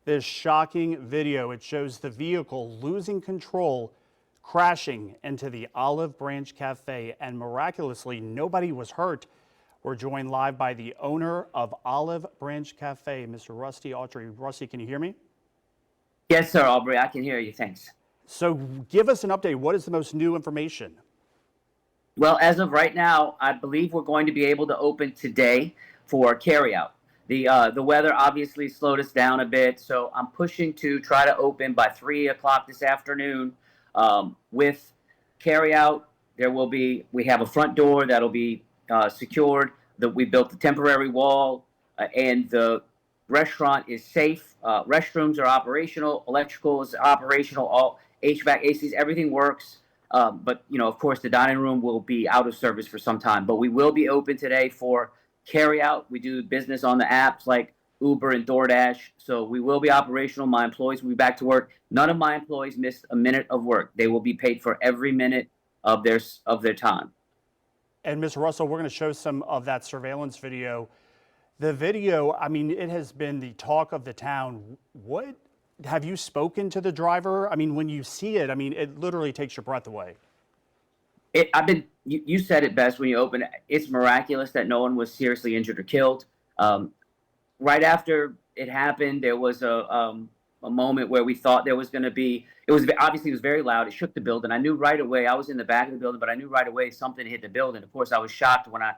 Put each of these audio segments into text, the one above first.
this shocking video. It shows the vehicle losing control, crashing into the Olive Branch Cafe, and miraculously, nobody was hurt. We're joined live by the owner of Olive Branch Cafe, Mr. Rusty Autry. Rusty, can you hear me? Yes, sir, Aubrey. I can hear you. Thanks. So give us an update. What is the most new information? Well, as of right now, I believe we're going to be able to open today for carryout. The weather obviously slowed us down a bit, so I'm pushing to try to open by 3 o'clock this afternoon. With carryout, we have a front door that'll be secured. We built the temporary wall, and the restaurant is safe. Restrooms are operational, electrical is operational, all HVAC, ACs, everything works. But, of course, the dining room will be out of service for some time. But we will be open today for carryout. We do business on the apps like Uber and DoorDash. So we will be operational. My employees will be back to work. None of my employees missed a minute of work. They will be paid for every minute of their time. And Ms. Russell, we're going to show some of that surveillance video. The video, I mean, it has been the talk of the town. What have you spoken to the driver? I mean, when you see it, I mean, it literally takes your breath away. You said it best when you opened it. It's miraculous that no one was seriously injured or killed. Right after it happened, there was a moment where we thought there was going to be. It was very loud. It shook the building. I knew right away. I was in the back of the building, but I knew right away something hit the building. Of course, I was shocked when I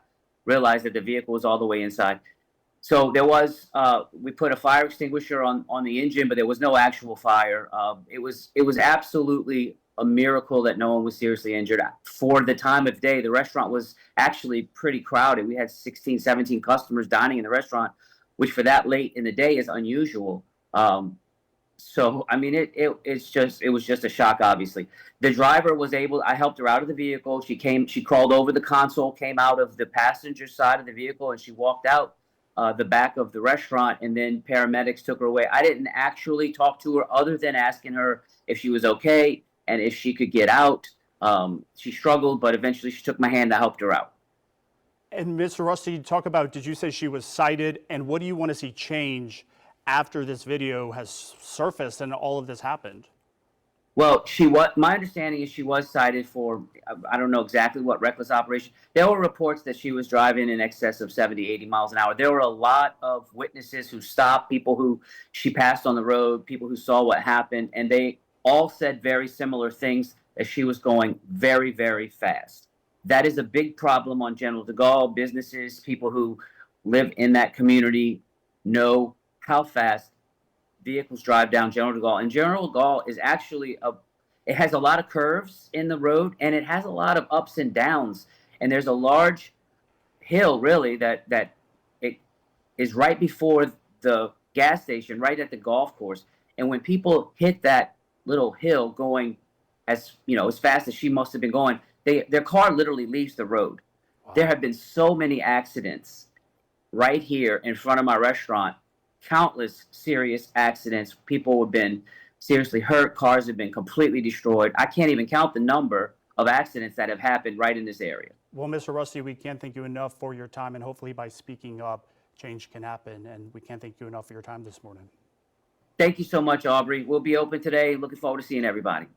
realized that the vehicle was all the way inside. So there was, we put a fire extinguisher on the engine, but there was no actual fire. It was absolutely a miracle that no one was seriously injured. For the time of day, the restaurant was actually pretty crowded. We had 16, 17 customers dining in the restaurant, which for that late in the day is unusual. So, I mean, it was just a shock, obviously. The driver was I helped her out of the vehicle. She crawled over the console, came out of the passenger side of the vehicle, and she walked out the back of the restaurant, and then paramedics took her away. I didn't actually talk to her other than asking her if she was okay and if she could get out. She struggled, but eventually she took my hand. I helped her out. And Mr. Rusty, talk about, did you say she was cited, and what do you want to see change after this video has surfaced and all of this happened? Well, my understanding is she was cited for, I don't know exactly what, reckless operation. There were reports that she was driving in excess of 70, 80 miles an hour. There were a lot of witnesses who stopped, people who she passed on the road, people who saw what happened, and they all said very similar things, that she was going very, very fast. That is a big problem on General de Gaulle. Businesses, people who live in that community know how fast vehicles drive down General de Gaulle. And General de Gaulle is actually it has a lot of curves in the road, and it has a lot of ups and downs. And there's a large hill, really, that it is right before the gas station, right at the golf course. And when people hit that little hill going as fast as she must have been going, their car literally leaves the road. Wow. There have been so many accidents right here in front of my restaurant. Countless serious accidents. People have been seriously hurt. Cars have been completely destroyed. I can't even count the number of accidents that have happened right in this area. Well, Mr. Rusty, we can't thank you enough for your time, and hopefully by speaking up, change can happen. And we can't thank you enough for your time this morning. Thank you so much, Aubrey. We'll be open today. Looking forward to seeing everybody.